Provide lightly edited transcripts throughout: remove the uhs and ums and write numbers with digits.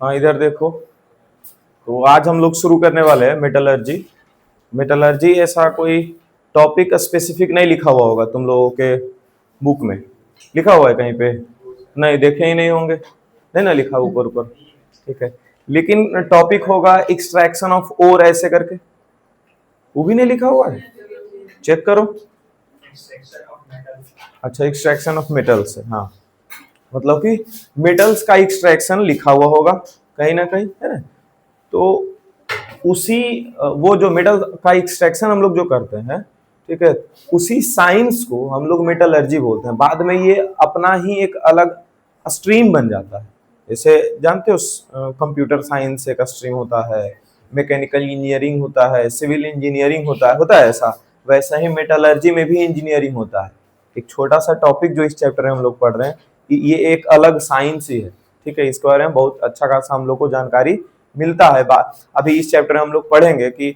हाँ इधर देखो। तो आज हम लोग शुरू करने वाले हैं मेटलर्जी। मेटलर्जी ऐसा कोई टॉपिक स्पेसिफिक नहीं लिखा हुआ होगा तुम लोगों के बुक में। लिखा हुआ है कहीं पे? नहीं, देखे ही नहीं होंगे, नहीं ना लिखा ऊपर ऊपर। ठीक है, लेकिन टॉपिक होगा एक्सट्रैक्शन ऑफ ओर ऐसे करके। वो भी नहीं लिखा हुआ है, चेक करो। अच्छा, एक्सट्रैक्शन ऑफ मेटल्स है, हाँ। मतलब कि मेटल्स का एक्सट्रैक्शन लिखा हुआ होगा कहीं ना कहीं, है ना। तो उसी वो जो मेटल का एक्सट्रैक्शन हम लोग जो करते हैं, ठीक है, उसी साइंस को हम लोग मेटलर्जी बोलते हैं। बाद में ये अपना ही एक अलग स्ट्रीम बन जाता है। जैसे जानते हो कंप्यूटर साइंस एक स्ट्रीम होता है, मैकेनिकल इंजीनियरिंग होता है, सिविल इंजीनियरिंग होता है ऐसा। वैसा ही मेटलर्जी में भी इंजीनियरिंग होता है। एक छोटा सा टॉपिक जो इस चैप्टर में हम लोग पढ़ रहे हैं, कि ये एक अलग साइंस ही है। ठीक है, इसके बारे में बहुत अच्छा खासा हम लोग को जानकारी मिलता है। बात अभी इस चैप्टर में हम लोग पढ़ेंगे कि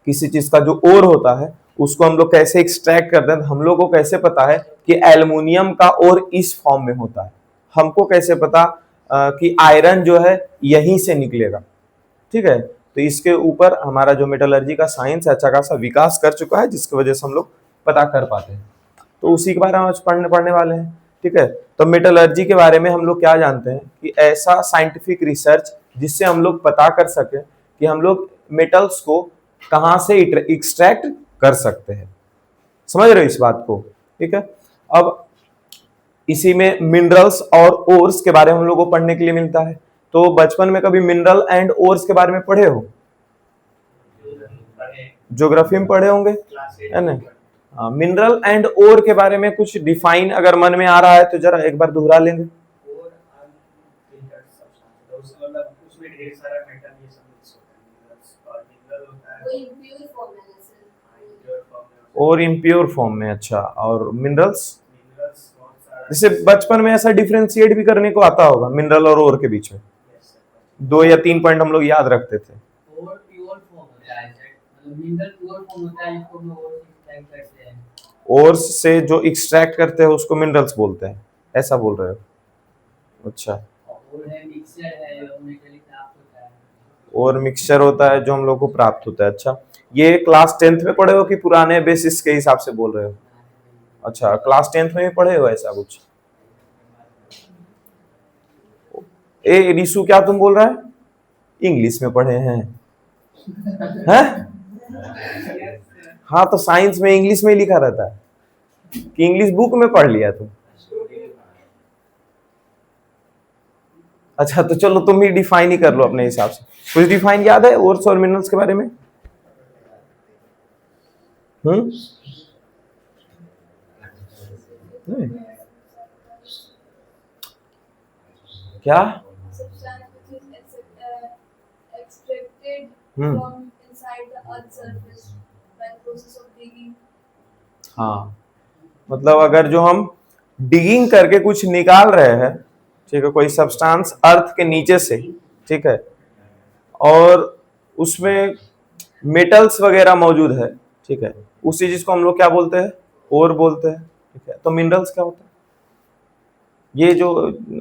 किसी चीज का जो ओर होता है उसको हम लोग कैसे एक्सट्रैक्ट करते हैं। हम लोग को कैसे पता है कि एल्युमिनियम का ओर इस फॉर्म में होता है? हमको कैसे पता कि आयरन जो है यहीं से निकलेगा? ठीक है, तो इसके ऊपर हमारा जो मेटलर्जी का साइंस अच्छा खासा विकास कर चुका है, जिसकी वजह से हम लोग पता कर पाते हैं। तो उसी के बारे में आज पढ़ने वाले हैं। ठीक है, तो मेटलर्जी के बारे में हम लोग क्या जानते हैं कि ऐसा साइंटिफिक रिसर्च जिससे हम लोग पता कर सके कि हम लोग मेटल्स को कहां से एक्सट्रैक्ट कर सकते हैं। समझ रहे हो इस बात को? ठीक है, अब इसी में मिनरल्स और ओर्स के बारे में हम लोग को पढ़ने के लिए मिलता है। तो बचपन में कभी मिनरल एंड ओर्स के बारे में पढ़े हो? ज्योग्राफी में पढ़े होंगे, है ना। मिनरल एंड ओर के बारे में कुछ डिफाइन अगर मन में आ रहा है तो जरा एक बार दोहरा लेंगे। और इम्प्योर फॉर्म में, अच्छा। और मिनरल्स जैसे बचपन में ऐसा डिफरेंशिएट भी करने को आता होगा मिनरल और ओर के बीच में। 2 या 3 पॉइंट हम लोग याद रखते थे। ओर्स से जो एक्सट्रैक्ट करते हैं उसको मिनरल्स बोलते हैं, ऐसा बोल रहे हो? अच्छा, और मिक्सचर होता है जो हम लोग को प्राप्त होता है। अच्छा, ये क्लास 10th में पढ़े हो कि पुराने बेसिस के हिसाब से बोल रहे हो? अच्छा, क्लास 10th में भी पढ़े हो ऐसा कुछ? ए रिशु, क्या तुम बोल रहा है? इंग्लिश में पढ़े हैं? हैं? हाँ, तो साइंस में इंग्लिश में ही लिखा रहता है कि इंग्लिश बुक में पढ़ लिया तुम? अच्छा, तो चलो तुम ही डिफाइन ही कर लो अपने हिसाब से। कुछ डिफाइन याद है ओर्स और मिनरल्स के बारे में? नहीं। क्या? हाँ, मतलब अगर जो हम डिगिंग करके कुछ निकाल रहे हैं, ठीक है, कोई सब्सटेंस अर्थ के नीचे से, ठीक है, और उसमें मेटल्स वगैरह मौजूद है, ठीक है, उसी चीज को हम लोग क्या बोलते हैं? ओर बोलते हैं। ठीक है, तो मिनरल्स क्या होता है? ये जो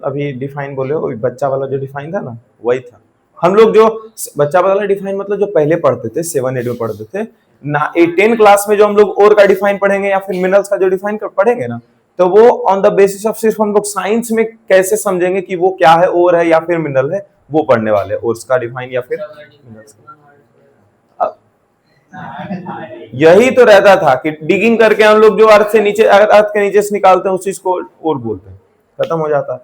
अभी डिफाइन बोले हो, बच्चा वाला जो डिफाइन था ना, वही था। हम लोग जो बच्चा वाला डिफाइन मतलब जो पहले पढ़ते थे 7-8 में पढ़ते थे ना, 10 क्लास में जो हम लोग और का डिफाइन पढ़ेंगे या फिर मिनरल्स का जो डिफाइन पढ़ेंगे ना, तो वो ऑन द बेसिस ऑफ सिर्फ हम लोग साइंस में कैसे समझेंगे कि वो क्या है, और है या फिर मिनरल है, वो पढ़ने वाले, और उसका डिफाइन या फिर मिनरल्स का। यही तो रहता था कि डिगिंग करके हम लोग जो अर्थ से नीचे, अर्थ के नीचे से निकालते हैं उस चीज को और बोलते हैं, खत्म हो जाता है।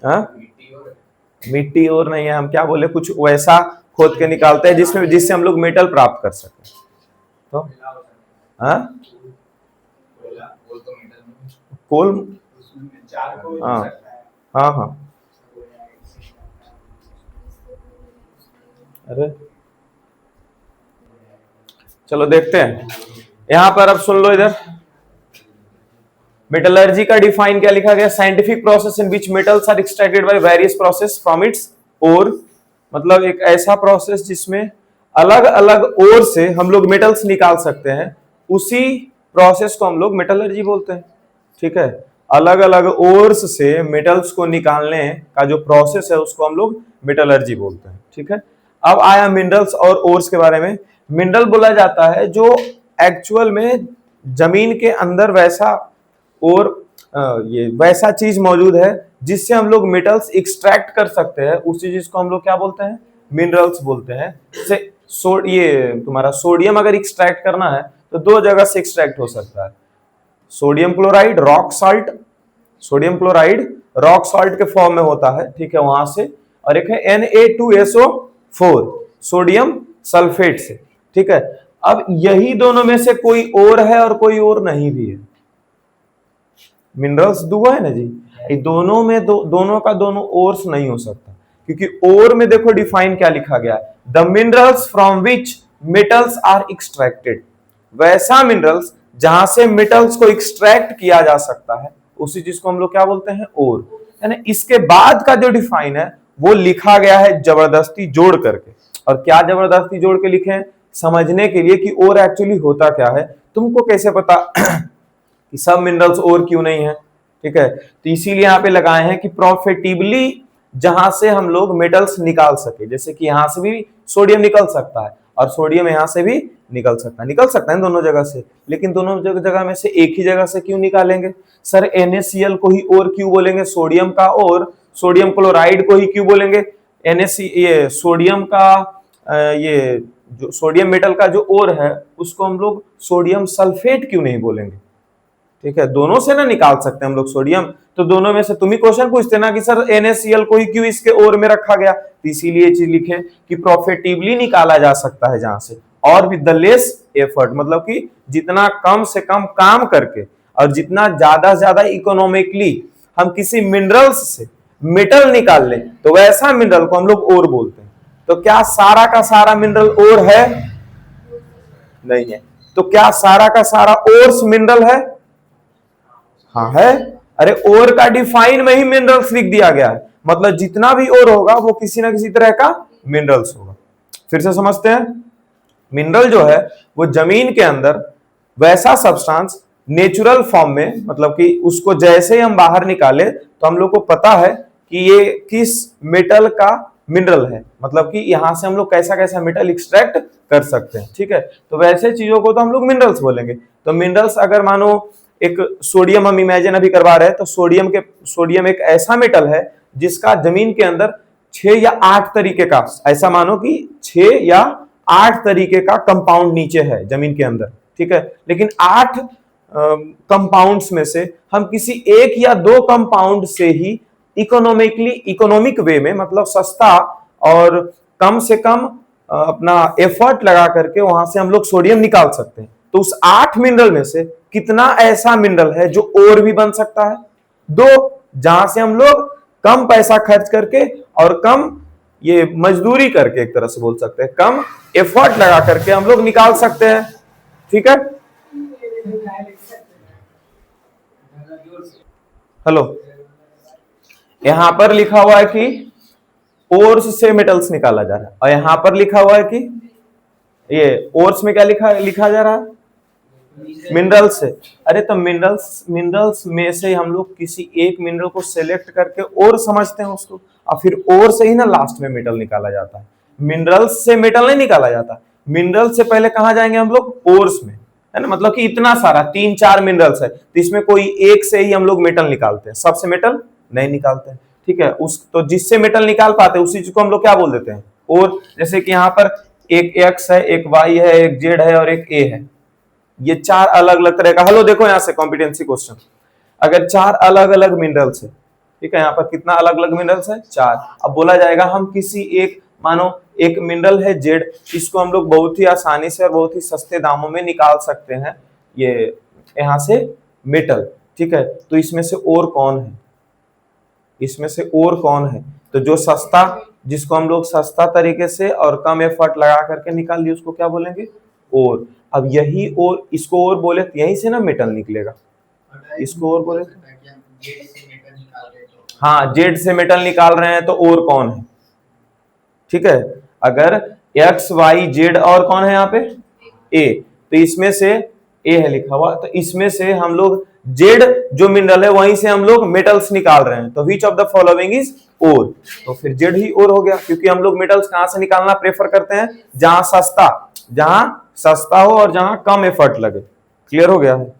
हाँ? मिट्टी और नहीं है, हम क्या बोले, कुछ वैसा खोद के निकालते हैं जिसमें जिससे हम लोग मेटल प्राप्त कर सके। तो हाँ, कोल, हाँ हाँ हाँ, अरे चलो देखते हैं। यहां पर अब सुन लो इधर, मेटलर्जी का डिफाइन क्या लिखा गया? Scientific process in which metals are extracted by various process from its ore. मतलब एक ऐसा प्रोसेस जिसमें अलग अलग ओर से हम लोग मेटल्स निकाल सकते हैं, उसी प्रोसेस को हम लोग मेटलर्जी बोलते हैं। ठीक है, अलग अलग ओर्स से मेटल्स को निकालने का जो प्रोसेस है उसको हम लोग मेटलर्जी बोलते हैं। ठीक है, अब आया मिनरल्स और ओर्स के बारे में। मिनरल बोला जाता है जो एक्चुअल में जमीन के अंदर वैसा और ये वैसा चीज मौजूद है जिससे हम लोग मेटल्स एक्सट्रैक्ट कर सकते हैं, उसी चीज को हम लोग क्या बोलते हैं, मिनरल्स बोलते हैं। जैसे ये तुम्हारा सोडियम अगर एक्सट्रैक्ट करना है तो दो जगह से एक्सट्रैक्ट हो सकता है, sodium chloride rock salt, sodium chloride rock salt के फॉर्म में होता है, ठीक है, वहां से, और एक है Na2SO4 सोडियम सल्फेट से। ठीक है, अब यही दोनों में से कोई और है और कोई और नहीं भी है। मिनरल्स दो है ना जी, ये दोनों में दोनों का दोनों ओर्स नहीं हो सकता, क्योंकि ओर में देखो डिफाइन क्या लिखा गया है, the minerals from which metals are extracted. वैसा मिनरल्स जहां से मेटल्स को एक्सट्रैक्ट किया जा सकता है उसी चीज को हम लोग क्या बोलते हैं, ओर। यानी इसके बाद का जो डिफाइन है वो लिखा गया है जबरदस्ती जोड़ करके। और क्या जबरदस्ती जोड़ के लिखे हैं, समझने के लिए कि ओर एक्चुअली होता क्या है। तुमको कैसे पता कि सब मिनरल्स और क्यों नहीं है, ठीक है, तो इसीलिए यहां पे लगाए हैं कि प्रॉफिटेबली जहां से हम लोग मेटल्स निकाल सके। जैसे कि यहां से भी सोडियम निकल सकता है और सोडियम यहां से भी निकल सकता है दोनों जगह से, लेकिन दोनों जगह में से एक ही जगह से क्यों निकालेंगे सर? NaCl को ही और क्यों बोलेंगे, सोडियम का और सोडियम क्लोराइड को ही क्यों बोलेंगे, ये सोडियम का ये जो सोडियम मेटल का जो और है उसको हम लोग सोडियम सल्फेट क्यों नहीं बोलेंगे? ठीक है, दोनों से ना निकाल सकते हैं हम लोग सोडियम, तो दोनों में से तुम ही क्वेश्चन पूछते ना कि सर NaCl को ही क्यों इसके ओर में रखा गया, तो इसीलिए चीज लिखे कि प्रॉफिटेबली निकाला जा सकता है जहां से, और विद द लेस एफर्ट, मतलब कि जितना कम से कम काम करके और जितना ज्यादा से ज्यादा इकोनॉमिकली हम किसी मिनरल्स से मेटल निकाल लें तो वैसा मिनरल को हम लोग ओर बोलते हैं। तो क्या सारा का सारा मिनरल ओर है? नहीं है। तो क्या सारा का सारा ओर्स मिनरल है? हाँ है। अरे ओर का डिफाइन में ही मिनरल्स लिख दिया गया है, मतलब जितना भी ओर होगा वो किसी ना किसी तरह का मिनरल्स होगा। फिर से समझते हैं, मिनरल जो है वो जमीन के अंदर वैसा सब्सटेंस नेचुरल फॉर्म में, मतलब कि उसको जैसे ही हम बाहर निकाले तो हम लोग को पता है कि ये किस मेटल का मिनरल है, मतलब कि यहां से हम लोग कैसा कैसा मेटल एक्सट्रैक्ट कर सकते हैं। ठीक है, तो वैसे चीजों को तो हम लोग मिनरल्स बोलेंगे। तो मिनरल्स अगर मानो एक सोडियम हम इमेजिन अभी करवा रहे हैं, तो सोडियम एक ऐसा मेटल है जिसका जमीन के अंदर 6 या 8 तरीके का, ऐसा मानो कि 6 या 8 तरीके का कंपाउंड नीचे है जमीन के अंदर। ठीक है, लेकिन 8 कंपाउंड्स में से हम किसी एक या दो कंपाउंड से ही इकोनॉमिक वे में, मतलब सस्ता और कम से कम अपना एफर्ट लगा करके वहां से हम लोग सोडियम निकाल सकते हैं। तो उस 8 मिनरल में से कितना ऐसा मिनरल है जो और भी बन सकता है? 2, जहां से हम लोग कम पैसा खर्च करके और कम ये मजदूरी करके, एक तरह से बोल सकते हैं, कम एफर्ट लगा करके हम लोग निकाल सकते हैं। ठीक है, हेलो, यहां पर लिखा हुआ है कि ओर्स से मेटल्स निकाला जा रहा है, और यहां पर लिखा हुआ है कि ये ओर्स में क्या लिखा जा रहा है, मिनरल से। अरे तो मिनरल्स में से हम लोग किसी एक मिनरल को सिलेक्ट करके और समझते हैं उसको, और फिर और से ही ना लास्ट में मेटल निकाला जाता है। मिनरल्स से मेटल नहीं निकाला जाता, मिनरल से पहले कहां जाएंगे हम लोग, ओर्स में, है ना। मतलब कि इतना सारा 3-4 मिनरल्स है तो इसमें कोई एक से ही हम लोग मेटल निकालते हैं, सबसे मेटल नहीं निकालते हैं। ठीक है, उस तो जिससे मेटल निकाल पाते हैं उसी चीज को हम लोग क्या बोल देते हैं, और। जैसे कि यहाँ पर एक X है, एक Y है, एक Z है और एक A है, ये 4 अलग अलग तरह का। हेलो देखो यहाँ से कॉम्पिटेंसी क्वेश्चन, अगर 4 अलग अलग मिनरल्स है, ठीक है, यहाँ पर कितना अलग अलग मिनरल्स है, 4। अब बोला जाएगा हम किसी एक, मानो एक मिनरल है जेड, इसको हम लोग बहुत ही आसानी से और बहुत ही सस्ते दामों में निकाल सकते हैं ये यहां से मेटल। ठीक है, तो इसमें से और कौन है, इसमें से और कौन है, तो जो सस्ता, जिसको हम लोग सस्ता तरीके से और कम एफर्ट लगा करके निकाल लिए उसको क्या बोलेंगे, और। अब यही और, इसको और बोले तो यहीं से ना मेटल निकलेगा, इसको और बोले तो, हाँ, जेड से मेटल निकाल रहे हैं तो और कौन है। ठीक है, अगर एक्स वाई जेड और कौन है यहाँ पे, ए, तो इसमें से ए है लिखा हुआ, तो इसमें से हम लोग जेड जो मिनरल है वहीं से हम लोग मेटल्स निकाल रहे हैं, तो which of the following is ore, तो फिर जेड ही ओर हो गया, क्योंकि हम लोग मेटल्स कहां से निकालना प्रेफर करते हैं, जहां सस्ता हो और जहां कम एफर्ट लगे। क्लियर हो गया है?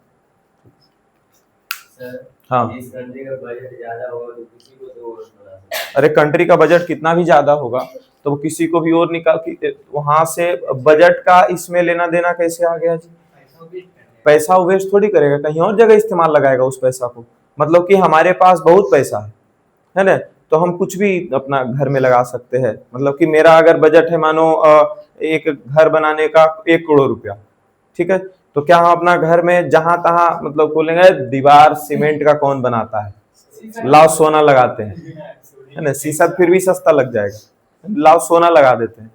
हाँ, इस कंट्री का बजट ज्यादा होगा तो किसी को तो और बना सकते हैं। अरे कंट्री का बजट कितना भी ज्यादा होगा तो वो किसी को भी और निकाल के वहां से बजट का इसमें लेना देना कैसे आ गया जी? पैसा वेस्ट थोड़ी करेगा, कहीं और जगह इस्तेमाल लगाएगा उस पैसा को। मतलब कि हमारे पास बहुत पैसा है ना, तो हम कुछ भी अपना घर में लगा सकते हैं। मतलब कि मेरा अगर बजट है मानो एक घर बनाने का 1 करोड़ रुपया, ठीक है, तो क्या हम अपना घर में जहां तहां मतलब बोलेंगे दीवार सीमेंट का कौन बनाता है, लाओ सोना लगाते हैं, है ना, शीशा फिर भी सस्ता लग जाएगा, लाओ सोना लगा देते हैं।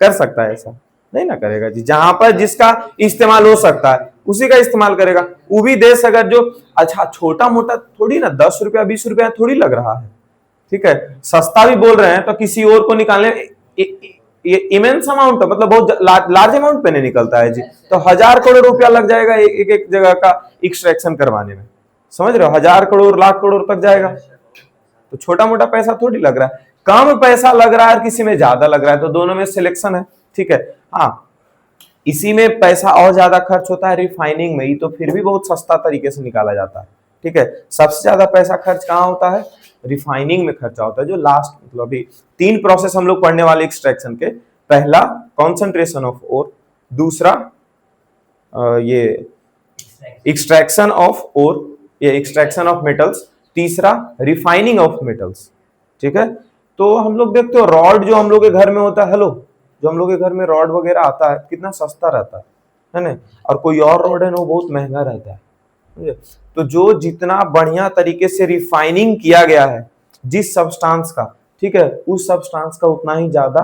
कर सकता है ऐसा? नहीं ना करेगा जी। जहां पर जिसका इस्तेमाल हो सकता है उसी का इस्तेमाल करेगा। वो भी देश अगर जो अच्छा छोटा मोटा थोड़ी ना 10 रुपया 20 रुपया थोड़ी लग रहा है, ठीक है, सस्ता भी बोल रहे हैं तो किसी और को निकालने ये इमेंस अमाउंट मतलब बहुत लार्ज अमाउंट पे नहीं निकलता है जी। तो 1000 करोड़ रुपया लग जाएगा एक जगह का एक्सट्रैक्शन करवाने में, समझ रहे हो, 1000 करोड़ लाख करोड़ तक जाएगा। तो छोटा मोटा पैसा थोड़ी लग रहा है, कम पैसा लग रहा है और किसी में ज्यादा लग रहा है, तो दोनों में सिलेक्शन है, ठीक है। हाँ, इसी में पैसा और ज्यादा खर्च होता है रिफाइनिंग में ही, तो फिर भी बहुत सस्ता तरीके से निकाला जाता है, ठीक है। सबसे ज्यादा पैसा खर्च कहाँ होता है? रिफाइनिंग में खर्चा होता है, जो लास्ट मतलब अभी 3 प्रोसेस हम लोग पढ़ने वाले एक्सट्रैक्शन के। पहला कॉन्सेंट्रेशन ऑफ ओर, दूसरा ये एक्सट्रैक्शन ऑफ ओर, ये एक्सट्रैक्शन ऑफ मेटल्स, तीसरा रिफाइनिंग ऑफ मेटल्स, ठीक है। तो हम लोग देखते हो रॉड जो हम लोग के घर में होता है, हेलो, जो हम लोग के घर में रॉड वगैरह आता है कितना सस्ता रहता है ना, और कोई और रॉड है ना वो बहुत महंगा रहता है, समझे? तो जो जितना बढ़िया तरीके से रिफाइनिंग किया गया है जिस सब्सटेंस का, ठीक है, उस सब्सटेंस का उतना ही ज्यादा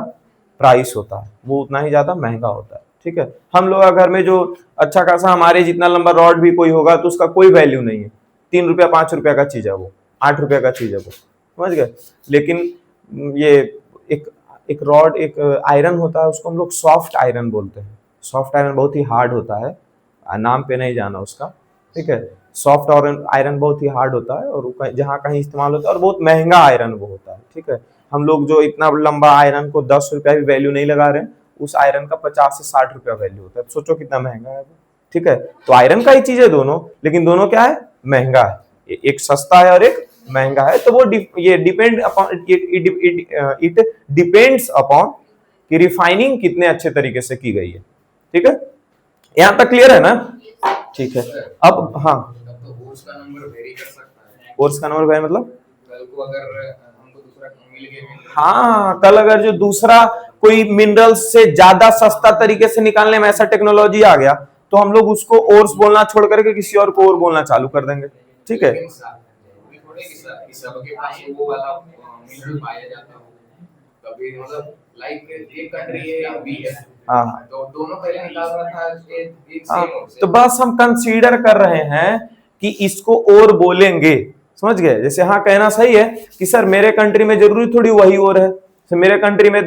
प्राइस होता है, वो उतना ही ज्यादा महंगा होता है, ठीक है। हम लोग घर में जो अच्छा खासा हमारे जितना लंबा रॉड भी कोई होगा तो उसका कोई वैल्यू नहीं है, 3 रुपया 5 रुपया का चीज है वो, 8 रुपया का चीज है वो, समझ गए। लेकिन ये एक एक रॉड एक आयरन होता है, उसको हम लोग सॉफ्ट आयरन बोलते हैं। सॉफ्ट आयरन बहुत ही हार्ड होता है, नाम पे नहीं जाना उसका, ठीक है। सॉफ्ट आयरन बहुत ही हार्ड होता है और जहाँ कहीं इस्तेमाल होता है, और बहुत महंगा आयरन वो होता है, ठीक है। हम लोग जो इतना लंबा आयरन को 10 रुपया भी वैल्यू नहीं लगा रहे हैं, उस आयरन का 50 से 60 रुपया वैल्यू होता है, तो सोचो कितना महंगा है, ठीक है। तो आयरन का ही चीज है दोनों, लेकिन दोनों क्या है, महंगा है, एक सस्ता है और एक महंगा है। तो वो ये depend upon, it depends upon कि रिफाइनिंग कितने अच्छे तरीके से की गई है, ठीक है। यहां तक क्लियर है ना? ठीक है। अब हाँ, तो कोर्स का नंबर वेरी कर सकता है। कोर्स का नंबर भाई मतलब कल को अगर हमको दूसरा मिल गया, हाँ, कल अगर जो दूसरा कोई मिनरल से ज्यादा सस्ता तरीके से निकालने में ऐसा टेक्नोलॉजी आ गया तो हम लोग उसको ओर्स बोलना छोड़ करके किसी और को और बोलना चालू कर देंगे, ठीक है। सबके पास वो वाला मिनरल पाया जाता हो, कभी मतलब लाइक एक कंट्री है या बी है, हाँ तो दोनों पहले निकाल रहा था एक हाँ, सेम तो बस हम कंसीडर कर रहे हैं कि इसको और बोलेंगे, समझ गए। जैसे हाँ कहना सही है कि सर मेरे कंट्री में जरूरी थोड़ी वही और है, तो मेरे कंट्री में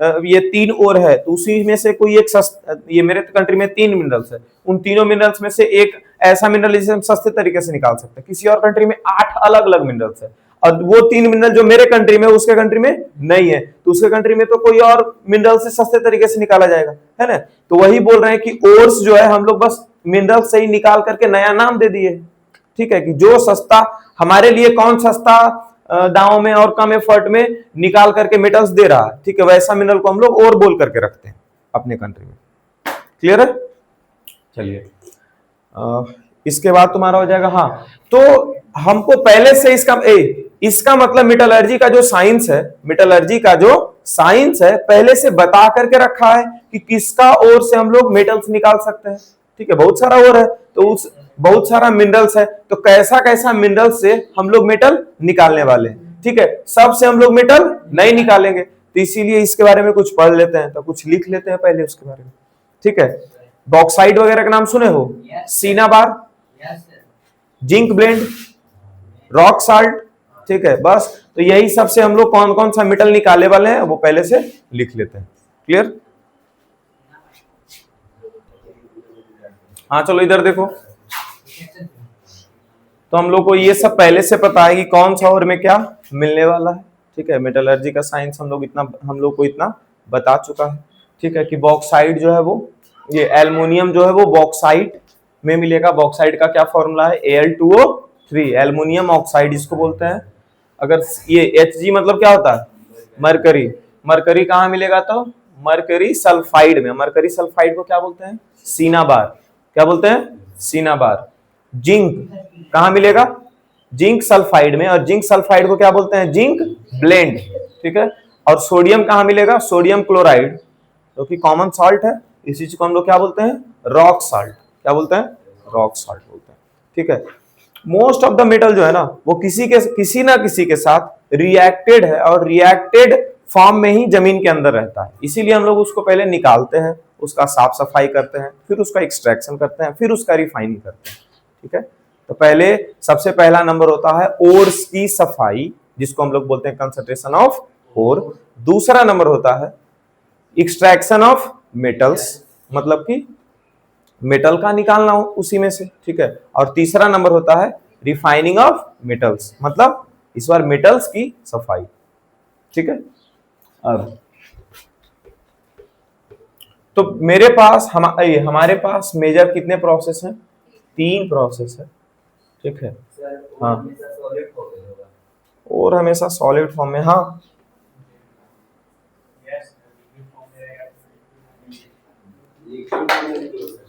ये 3 और है, तो उसी में से कोई एक ये मेरे कंट्री में 3 मिनरल्स है, उन तीनों मिनरल्स में से एक ऐसा मिनरल जिसे हम सस्ते तरीके से निकाल सकते हैं। किसी और कंट्री में 8 अलग अलग मिनरल्स है, और वो 3 मिनरल जो मेरे कंट्री में उसके कंट्री में नहीं है, तो उसके कंट्री में तो कोई और मिनरल से सस्ते तरीके से निकाला जाएगा, है ना। तो वही बोल रहे हैं कि ओर्स जो है हम लोग बस मिनरल से ही निकाल करके नया नाम दे दिए, ठीक है, कि जो सस्ता हमारे लिए कौन सस्ता दामों में और कम एफर्ट में निकाल करके मेटल्स दे रहा है, ठीक है, वैसा मिनरल को हम लोग और बोल करके रखते हैं अपने कंट्री में। क्लियर है? चलिए इसके बाद तुम्हारा हो जाएगा हाँ, तो हमको पहले से इसका मतलब मेटलर्जी का जो साइंस है, मेटलर्जी का जो साइंस है पहले से बता करके रखा है कि किसका ओर से हम लोग मेटल्स निकाल सकते हैं, ठीक है। बहुत सारा ओर है तो उस बहुत सारा मिनरल्स है, तो कैसा कैसा मिनरल से हम लोग मेटल निकालने वाले हैं, ठीक है। सब से हम लोग मेटल नहीं निकालेंगे, तो इसीलिए इसके बारे में कुछ पढ़ लेते हैं, तो कुछ लिख लेते हैं पहले उसके बारे में, ठीक है। बॉक्साइट वगैरह का नाम सुने हो, सीनाबार, जिंक ब्लेंड, रॉक साल्ट, ठीक है। बस तो यही सबसे हम लोग कौन कौन सा मेटल निकाले वाले हैं वो पहले से लिख लेते हैं। क्लियर? हाँ चलो इधर देखो, तो हम लोग को ये सब पहले से पता है कि कौन सा और में क्या मिलने वाला है। ठीक है, मेटलर्जी का साइंस हम लोग को इतना बता चुका है। ठीक है, कि बॉक्साइट जो है वो, ये एल्युमिनियम जो है वो बॉक्साइट में मिलेगा। बॉक्साइट का क्या फॉर्मूला है, Al2O3, एल्युमिनियम ऑक्साइड इसको बोलते हैं। अगर ये Hg मतलब क्या होता है, मरकरी। मरकरी कहाँ मिलेगा, तो मरकरी सल्फाइड में। मरकरी सल्फाइड को क्या बोलते हैं, सीनाबार। क्या बोलते हैं, सीनाबार। जिंक कहाँ मिलेगा, जिंक सल्फाइड में, और जिंक सल्फाइड को क्या बोलते हैं, जिंक ब्लेंड। ठीक है, और सोडियम कहाँ मिलेगा, सोडियम क्लोराइड, जो कि कॉमन सॉल्ट है। इसी चीज को हम लोग क्या बोलते हैं, रॉक सॉल्ट। क्या बोलते हैं, रॉक सॉल्ट बोलते हैं। ठीक है, मोस्ट ऑफ द मेटल जो है ना वो किसी ना किसी के साथ रिएक्टेड है, और रिएक्टेड फॉर्म में ही जमीन के अंदर रहता है। इसीलिए हम लोग उसको पहले निकालते हैं, उसका साफ सफाई करते हैं, फिर उसका एक्सट्रैक्शन करते हैं, फिर उसका रिफाइनिंग करते हैं। ठीक है, तो पहले सबसे पहला नंबर होता है ओर्स की सफाई, जिसको हम लोग बोलते हैं कंसंट्रेशन ऑफ ओर। दूसरा नंबर होता है एक्सट्रैक्शन ऑफ मेटल्स, मतलब कि मेटल का निकालना हो उसी में से। ठीक है, और तीसरा नंबर होता है रिफाइनिंग ऑफ मेटल्स, मतलब इस बार मेटल्स की सफाई। ठीक है, अब तो मेरे पास हमारे पास मेजर कितने प्रोसेस हैं, 3 प्रोसेस है। ठीक है, हाँ, और हमेशा सॉलिड फॉर्म में, हाँ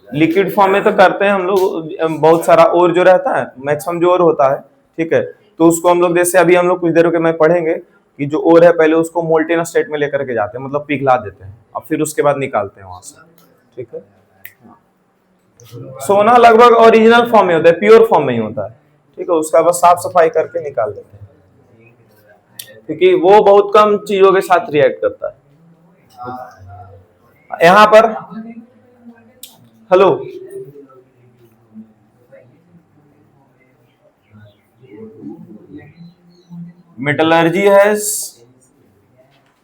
लिक्विड फॉर्म में तो करते हैं हम लोग बहुत सारा। और जो रहता है मैक्सिमम जो और होता है, ठीक है, तो उसको हम लोग, जैसे अभी हम लोग कुछ देर के में पढ़ेंगे कि जो और है पहले उसको मोल्टेन स्टेट में लेकर के जाते हैं, मतलब पिघला देते हैं, और फिर उसके बाद निकालते हैं वहां से। ठीक है, सोना लगभग ओरिजिनल फॉर्म में होता है, प्योर फॉर्म में ही होता है। ठीक है, उसका बस साफ सफाई करके निकाल देते हैं, क्योंकि वो बहुत कम चीजों के साथ रिएक्ट करता है। यहाँ पर hello, metallurgy has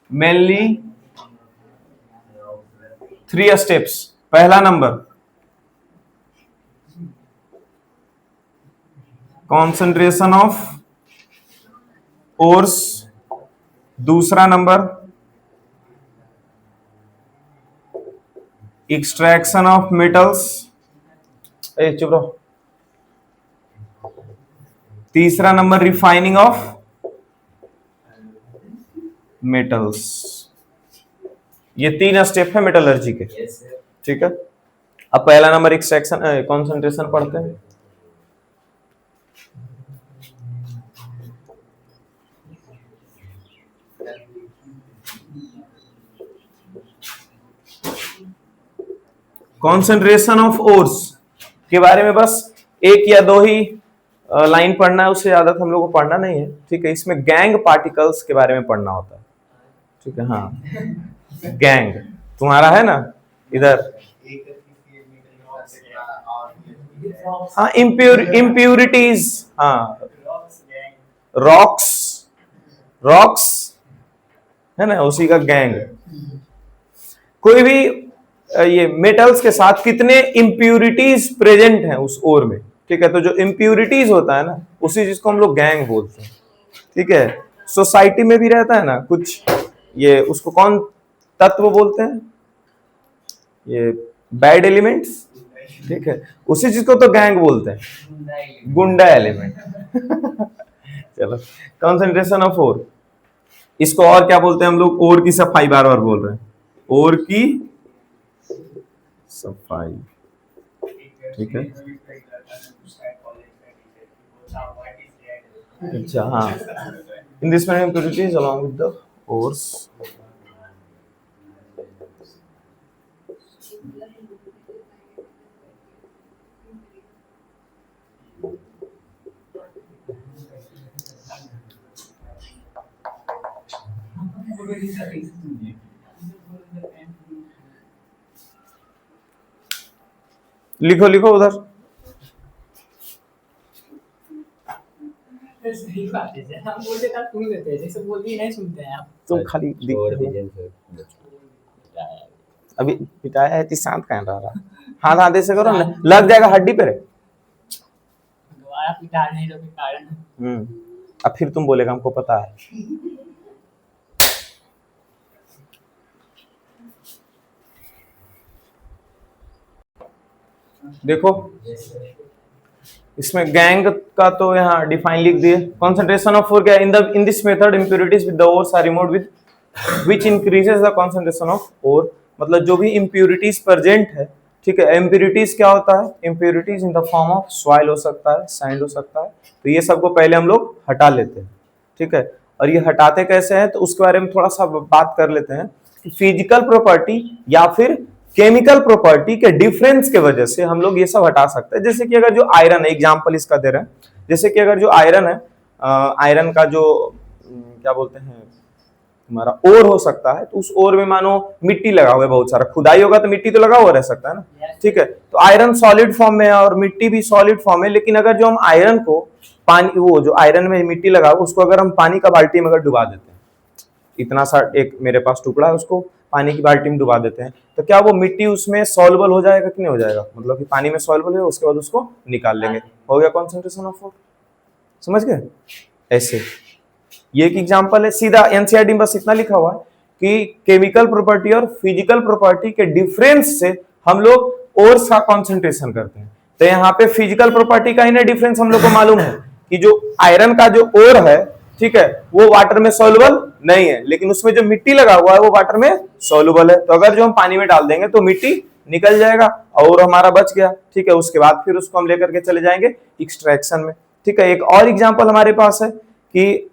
mainly 3 steps। पहला नंबर concentration of ores, दूसरा नंबर extraction of metals, चुप रहो, तीसरा नंबर रिफाइनिंग ऑफ मेटल्स। ये 3 स्टेप है मेटलर्जी के। ठीक है, अब पहला नंबर एक्सट्रैक्शन कॉन्सेंट्रेशन पढ़ते हैं। कॉन्सेंट्रेशन ऑफ ओर्स के बारे में बस 1 या 2 ही लाइन पढ़ना है, उससे ज्यादा हम लोग को पढ़ना नहीं है। ठीक है, इसमें गैंग पार्टिकल्स के बारे में पढ़ना होता है। ठीक है, हाँ, गैंग तुम्हारा है ना इधर, हाँ, इम्प्यूरिटीज, हाँ, रॉक्स, रॉक्स है ना, उसी का गैंग। कोई भी ये मेटल्स के साथ कितने इम्प्यूरिटीज प्रेजेंट हैं उस ओर में। ठीक है, तो जो इम्प्यूरिटीज होता है ना, उसी चीज को हम लोग गैंग बोलते हैं। ठीक है, सोसाइटी में भी रहता है ना कुछ, ये उसको कौन तत्व बोलते हैं, ये बैड एलिमेंट्स। ठीक है, उसी चीज को तो गैंग बोलते हैं, गुंडा एलिमेंट। चलो, कंसंट्रेशन ऑफ ओर, इसको और क्या बोलते हैं हम लोग, ओर की सफाई, बार बार बोल रहे हैं, ओर की सफाई। ठीक है, अच्छा, हाँ, in this many impurities along with the ores. लिखो लिखो उधर। सही बात है, हम बोलते तब सुन लेते हैं, जैसे बोलती नहीं सुनते हैं आप। तुम खाली अभी पिटाया है, शांत कहाँ रहा, हाथ आधे से करो ना, लग जाएगा हड्डी पे। हमारा पिता नहीं तो फिर कारण। अब फिर तुम बोलेगा हमको पता है। देखो इसमें गैंग का तो यहाँ डिफाइन लिख दिए। कॉन्सेंट्रेशन ऑफ ओर क्या, in this method impurities with the ores are removed with which increases the concentration of ore. मतलब जो भी इम्प्योरिटीज प्रेजेंट है, ठीक है, इम्प्योरिटीज क्या होता है, impurities in the form of soil हो सकता है, सैंड हो सकता है, तो ये सबको पहले हम लोग हटा लेते हैं, ठीक है। और ये हटाते कैसे हैं तो उसके बारे में थोड़ा सा बात कर लेते हैं कि फिजिकल प्रॉपर्टी या फिर केमिकल प्रॉपर्टी के डिफरेंस के वजह से हम लोग ये सब हटा सकते हैं। जैसे कि अगर जो आयरन है, एग्जांपल इसका दे रहे हैं, जैसे कि अगर जो आयरन है, आयरन का जो क्या बोलते हैं हमारा ओर हो सकता है, तो उस ओर में मानो मिट्टी लगा हुआ है, बहुत सारा खुदाई होगा तो मिट्टी तो लगा हुआ रह सकता है ना, ठीक है। तो आयरन सॉलिड फॉर्म में है और मिट्टी भी सॉलिड फॉर्म है, लेकिन अगर जो हम आयरन को पानी, वो जो आयरन में मिट्टी लगा हुआ उसको अगर हम पानी का बाल्टी में अगर डुबा देते हैं, इतना सा एक मेरे पास टुकड़ा है, उसको पानी की बाल्टी में डुबा देते हैं, तो क्या वो मिट्टी उसमें सॉल्युबल हो जाएगा कि नहीं हो जाएगा, मतलब कि पानी में सॉल्युबल है, उसके बाद उसको निकाल लेंगे, हो गया कॉन्सेंट्रेशन ऑफ वाटर। समझ गए? ऐसे ये एक एग्जांपल है, सीधा एनसीईआरटी में बस इतना लिखा हुआ है कि केमिकल प्रॉपर्टी और फिजिकल प्रॉपर्टी के डिफरेंस से हम लोग ओर्स का कॉन्सेंट्रेशन करते हैं। तो यहाँ पे फिजिकल प्रॉपर्टी का ही ना डिफरेंस हम लोग को मालूम है कि जो आयरन का जो ओर है, ठीक है, वो वाटर में सॉल्युबल नहीं है, लेकिन उसमें जो मिट्टी लगा हुआ है वो वाटर में सॉल्युबल है। तो अगर जो हम पानी में डाल देंगे तो मिट्टी निकल जाएगा और हमारा बच गया, ठीक है। उसके बाद फिर उसको हम लेकर के चले जाएंगे एक्सट्रैक्शन में, ठीक है। एक और एग्जांपल हमारे पास है कि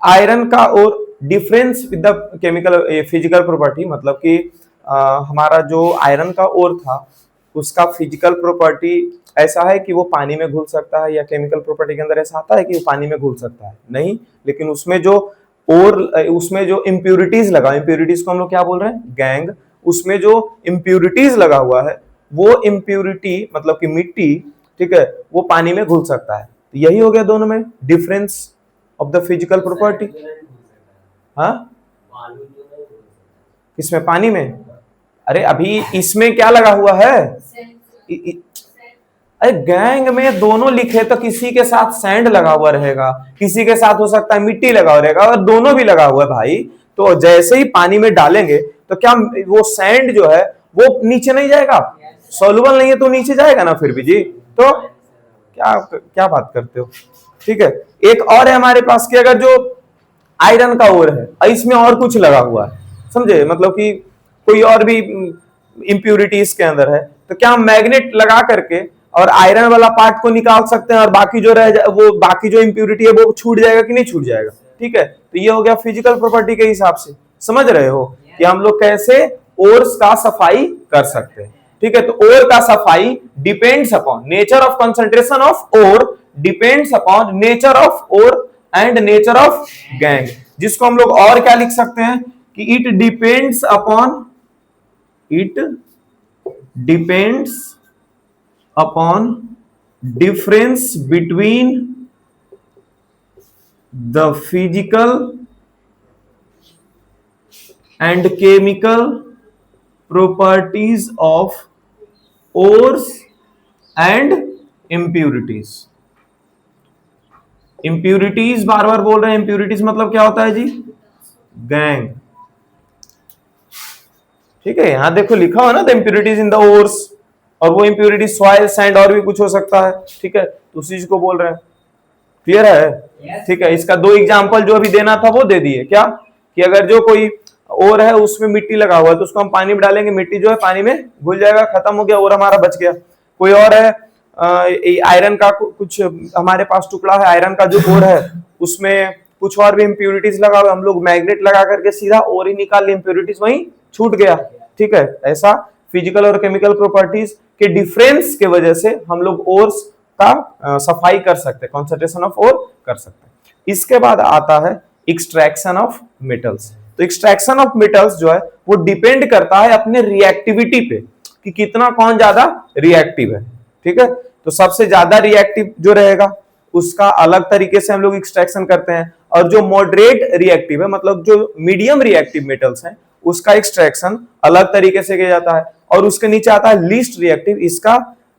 आयरन का और difference with the chemical physical property, मतलब कि हमारा जो आयरन का ओर था उसका फिजिकल प्रॉपर्टी ऐसा है कि वो पानी में घुल सकता है, या केमिकल प्रॉपर्टी के अंदर ऐसा आता है कि वो पानी में घुल सकता है नहीं, लेकिन उसमें जो उसमें जो इम्प्यूरिटीज लगा, इम्प्यूरिटीज को हम लोग क्या बोल रहे हैं, गैंग, उसमें जो इम्प्यूरिटीज लगा हुआ है वो इम्प्यूरिटी मतलब कि मिट्टी, ठीक है, वो पानी में घुल सकता है। तो यही हो गया दोनों में difference of the physical property. हाँ, इसमें पानी में, अरे अभी इसमें क्या लगा हुआ है, अरे गैंग में दोनों लिखे तो किसी के साथ सैंड लगा हुआ रहेगा, किसी के साथ हो सकता है मिट्टी लगा हुआ रहेगा, और दोनों भी लगा हुआ है भाई। तो जैसे ही पानी में डालेंगे तो क्या वो सैंड जो है वो नीचे नहीं जाएगा, सॉल्युबल नहीं है तो नीचे जाएगा ना फिर भी जी। तो क्या क्या बात करते हो, ठीक है। एक और है हमारे पास कि अगर जो आयरन का ओर है इसमें और कुछ लगा हुआ है, समझे, मतलब कि कोई और भी इंप्यूरिटीज के अंदर है, तो क्या हम मैग्नेट लगा करके और आयरन वाला पार्ट को निकाल सकते हैं और बाकी जो रह वो बाकी जो इंप्यूरिटी है वो छूट जाएगा कि नहीं छूट जाएगा, ठीक है। तो ये हो गया फिजिकल प्रॉपर्टी के हिसाब से। समझ रहे हो कि हम लोग कैसे ओर्स का सफाई कर सकते हैं, ठीक है। तो ओर का सफाई depends upon nature of concentration of ore, depends upon nature of ore and nature of gangue, जिसको हम लोग और क्या लिख सकते हैं कि it depends upon difference between the physical and chemical properties of ores and impurities। impurities बार बार बोल रहे हैं, impurities मतलब क्या होता है जी, गैंग, ठीक है। यहां देखो लिखा हुआ ना the impurities in the ores, और वो impurities सॉइल, सैंड और भी कुछ हो सकता है, ठीक है। तो उसी चीज को बोल रहे हैं, क्लियर है, ठीक है। इसका दो एग्जांपल जो अभी देना था वो दे दिए, क्या कि अगर जो कोई और है उसमें मिट्टी लगा हुआ है तो उसको हम पानी में डालेंगे, मिट्टी जो है पानी में घुल जाएगा, खत्म हो गया और हमारा बच गया। कोई और है आयरन का कुछ हमारे पास टुकड़ा है, आयरन का जो ओर है उसमें कुछ और भी इंप्यूरिटीज लगा हुआ, हम लोग मैग्नेट लगा करके सीधा ओर ही निकाल लिए, इंप्यूरिटीज वहीं छूट गया, ठीक है। ऐसा फिजिकल और केमिकल प्रॉपर्टीज के डिफरेंस के वजह से हम लोग ओर्स का सफाई कर सकते हैं, कॉन्सेंट्रेशन ऑफ ओर कर सकते हैं। इसके बाद आता है एक्सट्रैक्शन ऑफ मेटल्स। तो एक्सट्रैक्शन ऑफ मेटल्स जो है वो डिपेंड करता है अपने रिएक्टिविटी पे कि कितना कौन ज्यादा रिएक्टिव है, ठीक है। तो सबसे ज्यादा रिएक्टिव जो रहेगा उसका अलग तरीके से हम लोग एक्सट्रैक्शन करते हैं, और जो मॉडरेट रिएक्टिव है मतलब जो मीडियम रिएक्टिव मेटल्स हैं उसका एक्सट्रैक्शन अलग तरीके से किया जाता है, और उसके नीचे आता है लीस्ट रिएक्टिव, इसका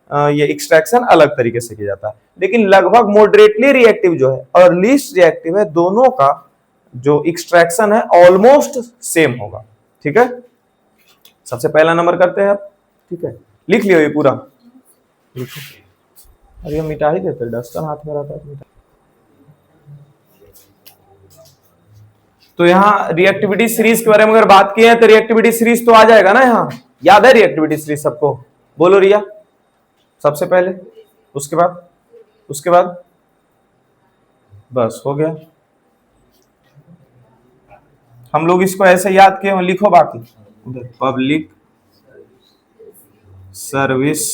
ये एक्सट्रैक्शन अलग तरीके से किया जाता है, लेकिन लगभग मॉडरेटली रिएक्टिव जो है और लीस्ट रिएक्टिव है, दोनों का जो एक्सट्रैक्शन है ऑलमोस्ट सेम होगा। ठीक है, सबसे पहला नंबर करते हैं आप। ठीक है, लिख लियो ये पूरा, लिखो। अरे हम मिटा ही देते, डस्टर हाथ में रहता है तो मिटा। तो यहाँ रिएक्टिविटी सीरीज के बारे में अगर बात की है तो रिएक्टिविटी सीरीज तो आ जाएगा ना, यहाँ याद है रिएक्टिविटी सीरीज सबको? बोलो रिया, सबसे पहले, उसके बाद बस हो गया। हम लोग इसको ऐसे याद किए, लिखो बाकी उधर, पब्लिक सर्विस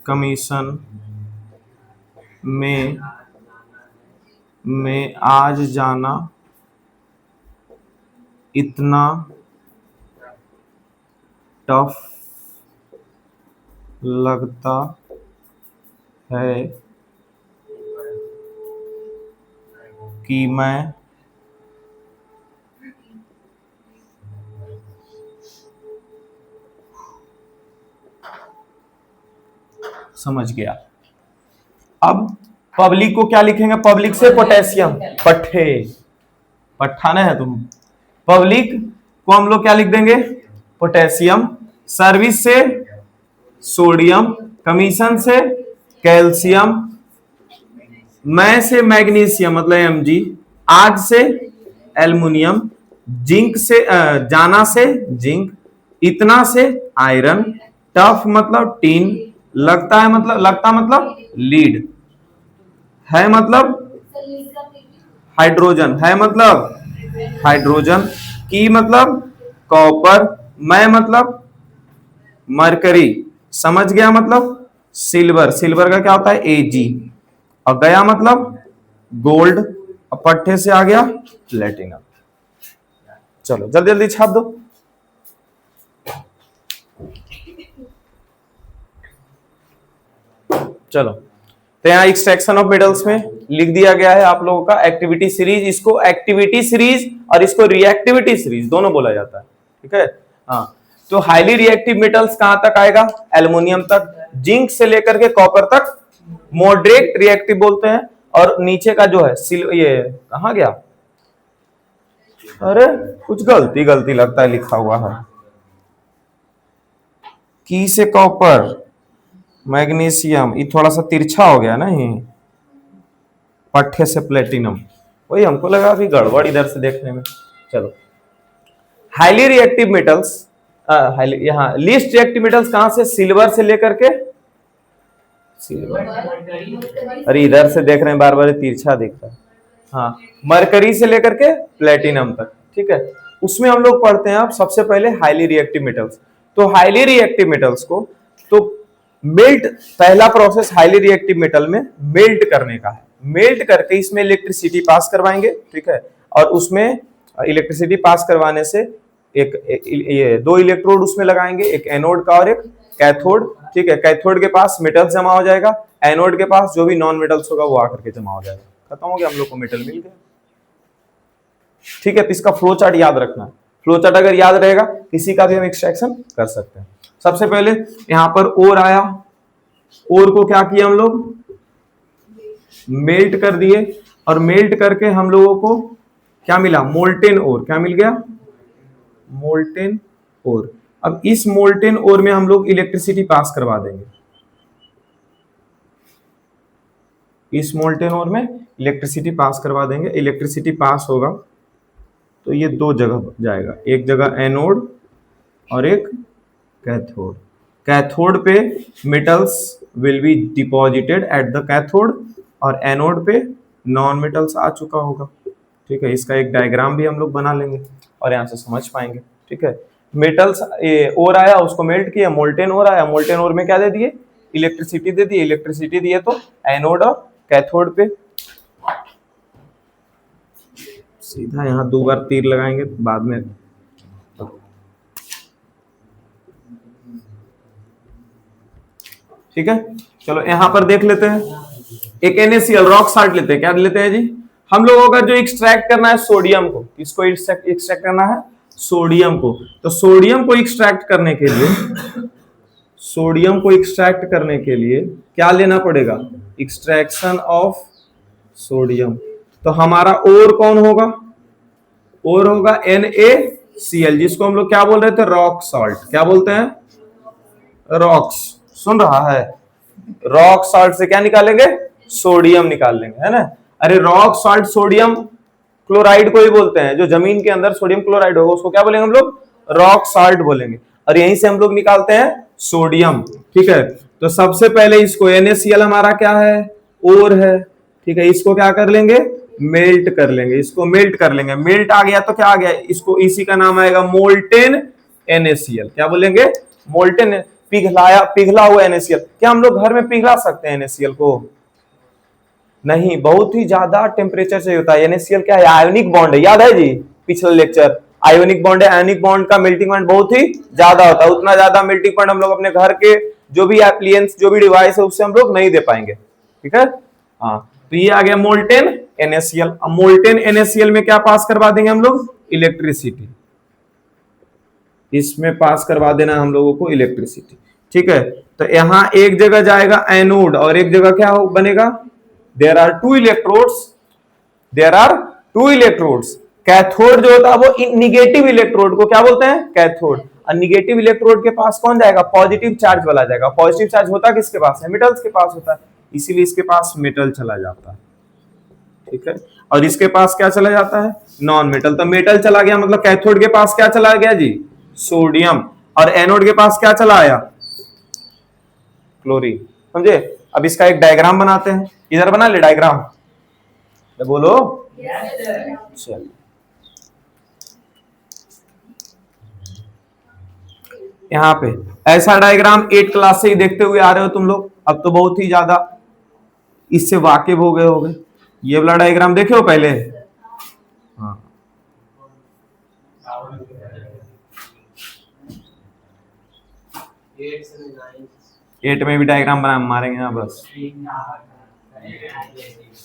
कमीशन में आज जाना इतना टफ लगता है कि मैं समझ गया। अब पब्लिक को क्या लिखेंगे? पब्लिक से पोटेशियम, पठाना है तुम। पब्लिक को हम लोग क्या लिख देंगे? पोटेशियम। सर्विस से सोडियम, कमीशन से कैल्शियम, मैं से मैग्नीशियम मतलब Mg, आज से एल्युमिनियम, जिंक से जाना से जिंक, इतना से आयरन, टफ मतलब टीन, लगता है मतलब लीड, है मतलब हाइड्रोजन, है मतलब हाइड्रोजन, की मतलब कॉपर, मैं मतलब मरकरी, समझ गया मतलब सिल्वर, सिल्वर का क्या होता है? Ag, और गया मतलब गोल्ड, और पट्टे से आ गया प्लेटिनम। चलो जल्दी जल्दी छाप दो। चलो, तो यहाँ एक्सट्रैक्शन ऑफ मेटल्स में लिख दिया गया है आप लोगों का एक्टिविटी सीरीज। इसको एक्टिविटी सीरीज और इसको रिएक्टिविटी सीरीज दोनों बोला जाता है। ठीक है, हाँ। तो हाईली रिएक्टिव मेटल्स कहां तक आएगा? एल्युमिनियम तक। जिंक से लेकर के कॉपर तक मॉडरेट रिएक्टिव बोलते हैं, और नीचे का जो है ये कहां गया? अरे कुछ गलती लगता है लिखा हुआ है। की से कॉपर, मैग्नीशियम, ये थोड़ा सा तिरछा हो गया ना, ये पट्टे से प्लेटिनम, वही हमको लगा अभी गड़बड़ इधर से देखने में। चलो, हाईली रिएक्टिव मेटल्स, यहाँ लीस्ट रिएक्टिव मेटल्स कहां से? सिल्वर से लेकर के सिल्वर, अरे इधर से देख रहे हैं बार बार तिरछा दिख रहा है, हाँ, मरकरी से लेकर के प्लेटिनम तक। ठीक है, उसमें हम लोग पढ़ते हैं अब सबसे पहले हाईली रिएक्टिव मेटल्स। तो हाईली रिएक्टिव मेटल्स को तो मेल्ट, पहला प्रोसेस हाईली रिएक्टिव मेटल में मेल्ट करने का है। मेल्ट करके इसमें इलेक्ट्रिसिटी पास करवाएंगे। ठीक है, और उसमें इलेक्ट्रिसिटी पास करवाने से ये दो इलेक्ट्रोड उसमें लगाएंगे, एक एनोड का और एक कैथोड। ठीक है, कैथोड के पास मेटल जमा हो जाएगा, एनोड के पास जो भी नॉन मेटल्स होगा वो आकर के जमा हो जाएगा। खत्म हो गया, हम लोग को मेटल मिल गया। ठीक है, तो इसका फ्लो चार्ट याद रखना है। फ्लो चार्ट अगर याद रहेगा किसी का भी हम एक्सट्रैक्शन कर सकते हैं। सबसे पहले यहां पर ओर आया, ओर को क्या किया हम लोग? मेल्ट कर दिए, और मेल्ट करके हम लोगों को क्या मिला? मोल्टेन ओर। क्या मिल गया? मोल्टेन ओर। अब इस मोल्टेन ओर में हम लोग इलेक्ट्रिसिटी पास करवा देंगे। इस मोल्टेन ओर में इलेक्ट्रिसिटी पास करवा देंगे। इलेक्ट्रिसिटी पास होगा तो ये दो जगह जाएगा, एक जगह एनोड और एक कैथोड। कैथोड पे metals will be deposited at the cathode, और एनोड पे नॉन मेटल्स आ चुका होगा। ठीक है, इसका एक डायग्राम भी हम लोग बना लेंगे और यहाँ से समझ पाएंगे। ठीक है, मेटल्स ओर आया, उसको मेल्ट किया, मोल्टेन ओर आया, मोल्टेन ओर में क्या दे दिए? इलेक्ट्रिसिटी दे दिए। इलेक्ट्रिसिटी दिए तो एनोड और कैथोड पे सीधा यहाँ दो बार तीर लगाएंगे बाद में। ठीक है, चलो यहाँ पर देख लेते हैं। एक NaCl रॉक साल्ट लेते हैं। क्या लेते हैं जी? हम लोगों का जो एक्सट्रैक्ट करना है सोडियम को, किसको एक्सट्रैक्ट करना है? सोडियम को। तो सोडियम को एक्सट्रैक्ट करने के लिए, सोडियम को एक्सट्रैक्ट करने के लिए क्या लेना पड़ेगा? Extraction of sodium. तो हमारा और कौन होगा? और होगा NaCl, जिसको हम लोग क्या बोल रहे थे? Rock salt. क्या बोलते हैं? रॉक्स। सुन रहा है? रॉक सॉल्ट से क्या निकालेंगे? सोडियम निकाल लेंगे, है ना? अरे रॉक सॉल्ट सोडियम क्लोराइड को ही बोलते हैं। जो जमीन के अंदर सोडियम क्लोराइड होगा उसको क्या बोलेंगे हम लोग? रॉक सॉल्ट बोलेंगे। और यहीं से हम लोग निकालते हैं सोडियम। ठीक है, तो सबसे पहले इसको NaCl हमारा क्या है? और है। ठीक है, इसको क्या कर लेंगे? मेल्ट कर लेंगे। इसको मेल्ट कर लेंगे। मेल्ट आ गया तो क्या आ गया? इसको इसी का नाम आएगा मोल्टेन NaCl। क्या बोलेंगे? मोल्टेन, पिघला हुआ NaCl। क्या हम लोग घर में पिघला सकते हैं NaCl को? नहीं, बहुत ही ज्यादा टेम्परेचर चाहिए होता है। NaCl क्या है? आयोनिक बॉन्ड है, याद है जी पिछले लेक्चर? आयोनिक बॉन्ड है। आयोनिक बॉन्ड का मेल्टिंग पॉइंट बहुत ही ज्यादा होता है। उतना ज्यादा मेल्टिंग पॉइंट हम लोग अपने घर के जो भी एप्लियंस, जो भी डिवाइस है उससे हम लोग नहीं दे पाएंगे। ठीक है, हाँ। तो ये आ गया मोल्टेन NaCl। अब मोल्टेन NaCl में क्या पास करवा देंगे हम लोग? इलेक्ट्रिसिटी। इसमें पास करवा देना हम लोगों को इलेक्ट्रिसिटी। ठीक है, तो यहां एक जगह जाएगा एनोड और एक जगह क्या बनेगा? There are two electrodes, there are two electrodes. Cathode जो होता है वो निगेटिव इलेक्ट्रोड को क्या बोलते हैं? कैथोड। और निगेटिव इलेक्ट्रोड के पास कौन जाएगा? पॉजिटिव चार्ज वाला जाएगा। पॉजिटिव चार्ज होता किसके पास है? मेटल्स के पास होता है, इसीलिए इसके पास मेटल चला जाता है। ठीक है, और इसके पास क्या चला जाता है? Non metal. तो मेटल चला गया मतलब कैथोड के पास क्या चला गया जी? सोडियम। और एनोड के पास क्या चला आया? क्लोरीन। समझे? अब इसका एक डायग्राम बनाते हैं। इधर बना ले डायग्राम, तो बोलो। चलिए, यहाँ पे ऐसा डायग्राम 8 क्लास से ही देखते हुए आ रहे हो तुम लोग। अब तो बहुत ही ज्यादा इससे वाकिफ हो गए होगे। ये वाला डायग्राम देखे हो पहले? हाँ, 8 में भी डायग्राम बना मारेंगे ना, बस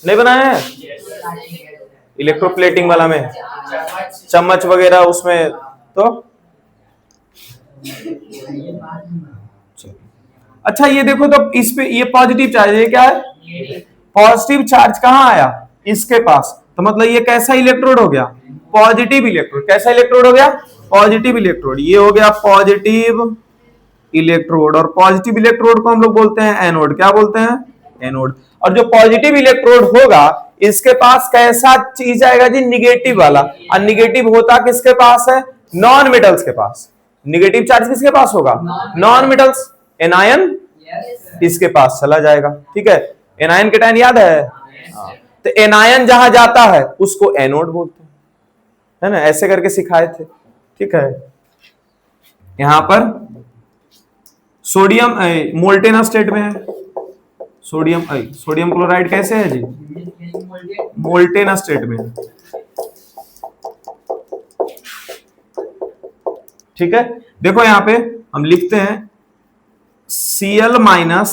नहीं बनाया है? इलेक्ट्रोप्लेटिंग वाला में चम्मच वगैरह उसमें तो अच्छा, ये देखो तो इस पे ये पॉजिटिव चार्ज है, क्या है? पॉजिटिव चार्ज कहाँ आया? इसके पास। तो मतलब ये कैसा इलेक्ट्रोड हो गया? Positive electrode. कैसा इलेक्ट्रोड हो गया? Positive electrode. ये हो गया पॉजिटिव इलेक्ट्रोड। और पॉजिटिव इलेक्ट्रोड को हम लोग बोलते हैं एनोड। क्या बोलते हैं? एनोड। और जो पॉजिटिव इलेक्ट्रोड होगा इसके पास कैसा चीज आएगा जी? निगेटिव वाला। और निगेटिव होता किसके पास है? नॉन मेटल्स के पास। निगेटिव चार्ज किसके पास होगा? Non metals. एनायन इसके पास चला जाएगा। ठीक है, एनायन कैटायन याद है? तो एनायन जहां जाता है उसको एनोड बोलते हैं, है ना? ऐसे करके सिखाए थे। ठीक है, यहां पर सोडियम मोल्टेन स्टेट में है। सोडियम क्लोराइड कैसे है जी? मोल्टेन स्टेट में है। ठीक है, देखो यहां पे हम लिखते हैं Cl माइनस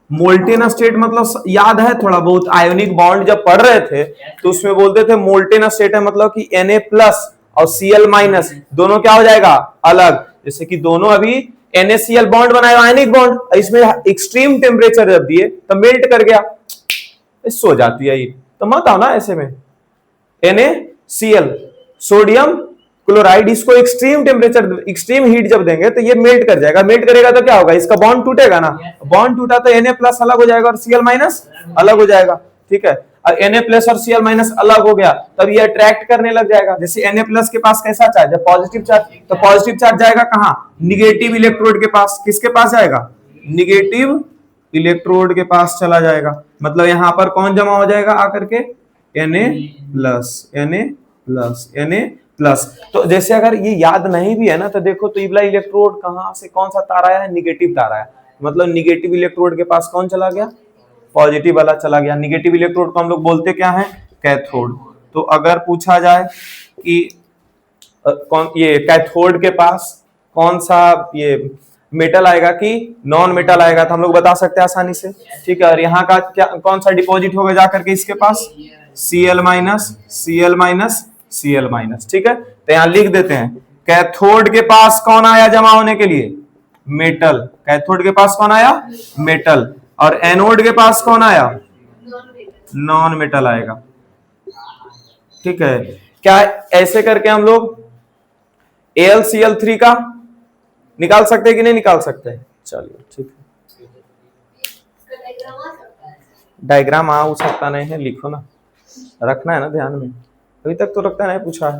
मोल्टेन स्टेट। मतलब याद है थोड़ा बहुत आयोनिक बॉन्ड जब पढ़ रहे थे तो उसमें बोलते थे मोल्टेन स्टेट है मतलब कि Na प्लस और Cl माइनस दोनों क्या हो जाएगा? अलग। जैसे कि दोनों अभी NaCl बॉन्ड बनाया आयनिक बॉन्ड, इसमें एक्सट्रीम टेम्परेचर जब दिए तो मेल्ट कर गया, सो जाती है ये। तो मत आओ ना ऐसे में। NaCl सोडियम क्लोराइड, इसको एक्सट्रीम टेम्परेचर, एक्सट्रीम हीट जब देंगे तो ये मेल्ट कर जाएगा। मेल्ट करेगा तो क्या होगा? इसका बॉन्ड टूटेगा ना। बॉन्ड टूटा तो Na प्लस अलग हो जाएगा और Cl माइनस अलग हो जाएगा। ठीक है, और Na प्लस और Cl माइनस अलग हो गया तब ये अट्रैक्ट करने लग जाएगा। जैसे Na प्लस के पास कैसा चार्ज है? Positive charge. तो पॉजिटिव चार्ज जाएगा कहां? निगेटिव इलेक्ट्रोड के पास। किसके पास जाएगा? निगेटिव इलेक्ट्रोड के पास चला जाएगा। मतलब यहां पर कौन जमा हो जाएगा आकर के? Na plus, Na plus, Na plus. तो जैसे अगर ये याद नहीं भी है ना तो देखो तो इबला इलेक्ट्रोड कहां से कौन सा तार आया है? निगेटिव तार आया। मतलब निगेटिव इलेक्ट्रोड के पास कौन चला गया? पॉजिटिव वाला चला गया। निगेटिव इलेक्ट्रोड को हम लोग बोलते क्या है? कैथोड। तो अगर पूछा जाए कि कौन ये कैथोड के पास कौन सा ये मेटल आएगा कि नॉन मेटल आएगा, तो हम लोग बता सकते हैं आसानी से। ठीक है, और यहाँ का क्या कौन सा डिपॉजिट होगा जाकर के इसके पास? Cl minus, Cl minus Cl minus. ठीक है, तो यहां लिख देते हैं कैथोड के पास कौन आया जमा होने के लिए? मेटल। कैथोड के पास कौन आया? मेटल। और एनोड के पास कौन आया? नॉन मेटल आएगा। ठीक है, क्या ऐसे करके हम लोग AlCl3 का निकाल सकते हैं कि नहीं निकाल सकते? चलिए ठीक है, डायग्राम आ सकता नहीं है, लिखो ना, रखना है ना ध्यान में, अभी तक तो लगता नहीं पूछा है।